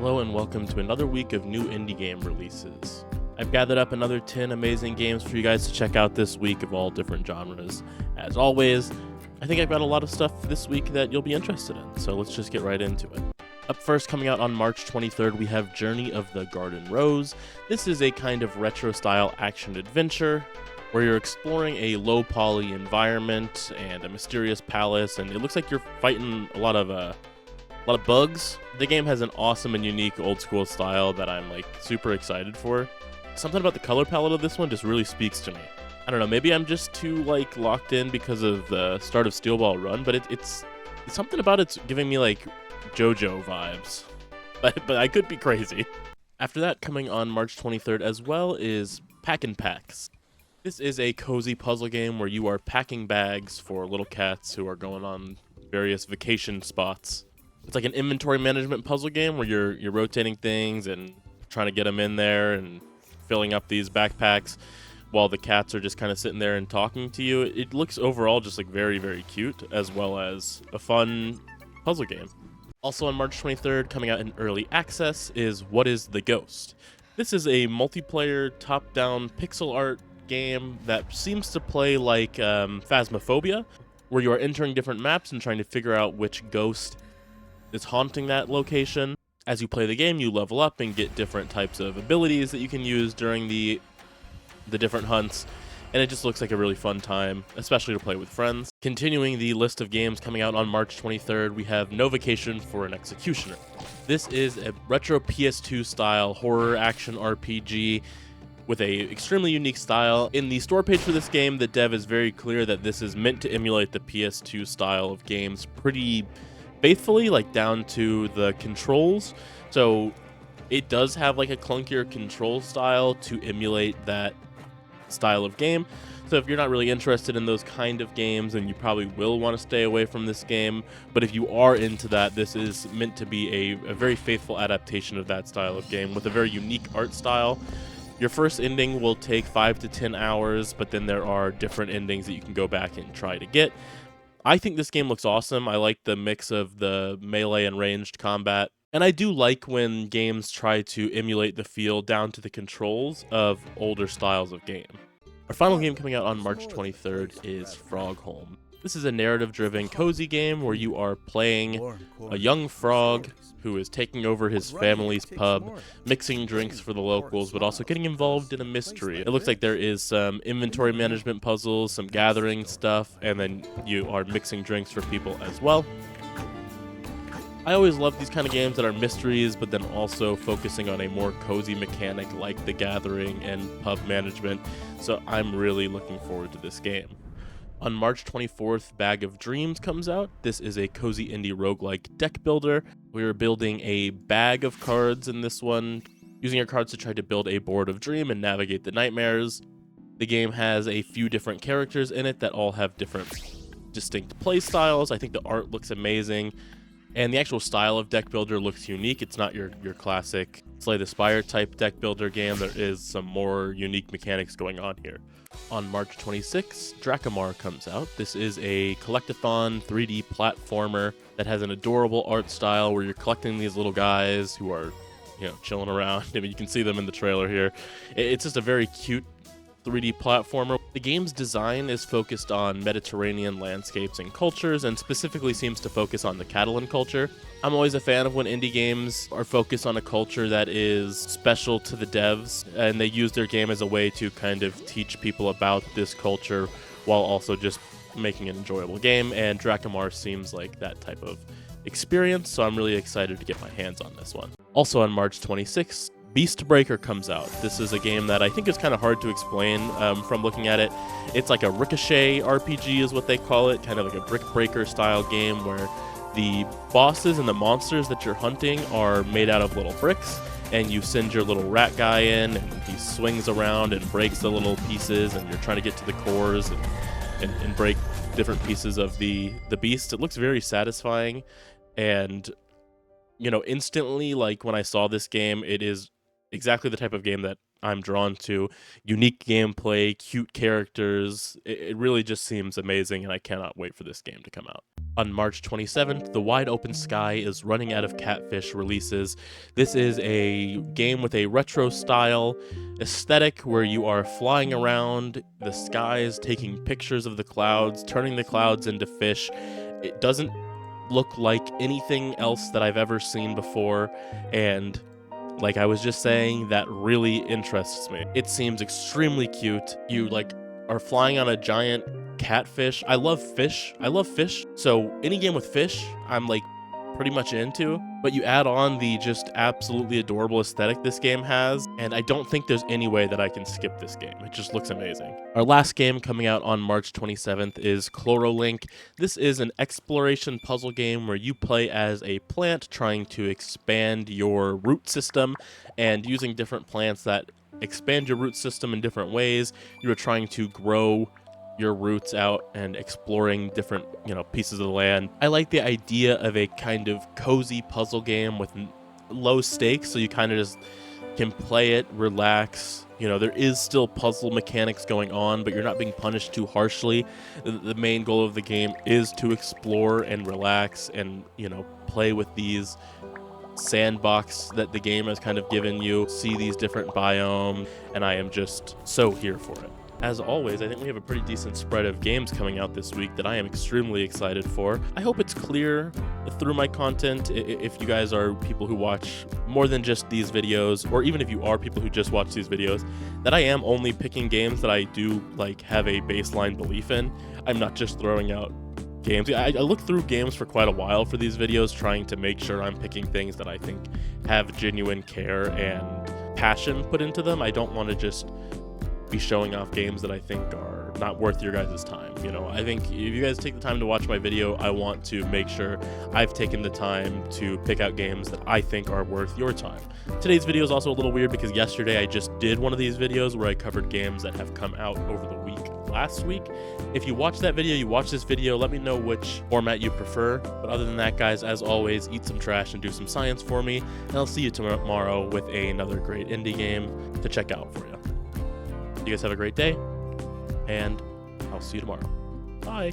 Hello and welcome to another week of new indie game releases. I've gathered up another 10 amazing games for you guys to check out this week of all different genres. As always, I think I've got a lot of stuff this week that you'll be interested in, so let's just get right into it. Up first, coming out on March 23rd, we have Journey of the Garden Rose. This is a kind of retro-style action-adventure where you're exploring a low-poly environment and a mysterious palace, and it looks like you're fighting a lot of bugs. The game has an awesome and unique old-school style that I'm super excited for. Something about the color palette of this one just really speaks to me. I don't know, maybe I'm just too locked in because of the start of Steel Ball Run, but it's something about it's giving me JoJo vibes. But I could be crazy. After that, coming on March 23rd as well is Pakinpaks. This is a cozy puzzle game where you are packing bags for little cats who are going on various vacation spots. It's like an inventory management puzzle game where you're rotating things and trying to get them in there and filling up these backpacks while the cats are just kind of sitting there and talking to you. It looks overall just very, very cute, as well as a fun puzzle game. Also on March 23rd, coming out in early access, is What is the Ghost? This is a multiplayer top-down pixel art game that seems to play like Phasmophobia, where you are entering different maps and trying to figure out which ghost is haunting that location. As you play the game, you level up and get different types of abilities that you can use during the different hunts, and it just looks like a really fun time, especially to play with friends. Continuing the list of games coming out on March 23rd, we have No Vacation for an Executioner. This is a retro PS2 style horror action RPG with a extremely unique style. In the store page for this game, the dev is very clear that this is meant to emulate the PS2 style of games pretty faithfully, down to the controls. So it does have a clunkier control style to emulate that style of game. So if you're not really interested in those kind of games, then you probably will want to stay away from this game. But if you are into that, this is meant to be a very faithful adaptation of that style of game with a very unique art style. Your first ending will take 5 to 10 hours, but then there are different endings that you can go back and try to get. I think this game looks awesome. I like the mix of the melee and ranged combat. And I do like when games try to emulate the feel down to the controls of older styles of game. Our final game coming out on March 23rd is Frog Holm. This is a narrative-driven cozy game where you are playing a young frog who is taking over his family's pub, mixing drinks for the locals, but also getting involved in a mystery. It looks like there is some inventory management puzzles, some gathering stuff, and then you are mixing drinks for people as well. I always love these kind of games that are mysteries, but then also focusing on a more cozy mechanic like the gathering and pub management, so I'm really looking forward to this game. On March 24th, Bag of Dreams comes out. This is a cozy indie roguelike deck builder. We are building a bag of cards in this one, using your cards to try to build a board of dream and navigate the nightmares. The game has a few different characters in it that all have different distinct play styles. I think the art looks amazing, and the actual style of deck builder looks unique. It's not your classic Slay the Spire type deck builder game. There is some more unique mechanics going on here. On March 26th, Dracamar comes out. This is a collectathon 3D platformer that has an adorable art style where you're collecting these little guys who are, chilling around. I mean, you can see them in the trailer here. It's just a very cute 3D platformer. The game's design is focused on Mediterranean landscapes and cultures, and specifically seems to focus on the Catalan culture. I'm always a fan of when indie games are focused on a culture that is special to the devs, and they use their game as a way to kind of teach people about this culture while also just making an enjoyable game, and Dracamar seems like that type of experience, so I'm really excited to get my hands on this one. Also on March 26th, Beast Breaker comes out. This is a game that I think is kind of hard to explain from looking at it. It's like a ricochet RPG is what they call it, kind of like a brick breaker style game where the bosses and the monsters that you're hunting are made out of little bricks, and you send your little rat guy in, and he swings around and breaks the little pieces, and you're trying to get to the cores and break different pieces of the beast. It looks very satisfying, and instantly, when I saw this game, it is exactly the type of game that I'm drawn to. Unique gameplay, cute characters. It really just seems amazing, and I cannot wait for this game to come out. On March 27th, The Wide Open Sky is running out of Catfish releases. This is a game with a retro style aesthetic where you are flying around the skies, taking pictures of the clouds, turning the clouds into fish. It doesn't look like anything else that I've ever seen before, and like I was just saying, that really interests me. It seems extremely cute. You are flying on a giant catfish. I love fish. So any game with fish, I'm pretty much into. But you add on the just absolutely adorable aesthetic this game has, and I don't think there's any way that I can skip this game. It just looks amazing. Our last game coming out on March 27th is Chlorolink. This is an exploration puzzle game where you play as a plant trying to expand your root system, and using different plants that expand your root system in different ways. You're trying to grow your roots out and exploring different, pieces of the land. I like the idea of a kind of cozy puzzle game with low stakes, so you kind of just can play it, relax. There is still puzzle mechanics going on, but you're not being punished too harshly. The main goal of the game is to explore and relax and, play with these sandbox that the game has kind of given you, see these different biomes, and I am just so here for it. As always, I think we have a pretty decent spread of games coming out this week that I am extremely excited for. I hope it's clear through my content, if you guys are people who watch more than just these videos, or even if you are people who just watch these videos, that I am only picking games that I do have a baseline belief in. I'm not just throwing out games. I look through games for quite a while for these videos, trying to make sure I'm picking things that I think have genuine care and passion put into them. I don't want to just be showing off games that I think are not worth your guys' time. I think if you guys take the time to watch my video, I want to make sure I've taken the time to pick out games that I think are worth your time. Today's video is also a little weird because yesterday I just did one of these videos where I covered games that have come out over the week last week. If you watch that video, you watch this video, let me know which format you prefer. But other than that, guys, as always, eat some trash and do some science for me, and I'll see you tomorrow with another great indie game to check out for you. You guys have a great day, and I'll see you tomorrow. Bye.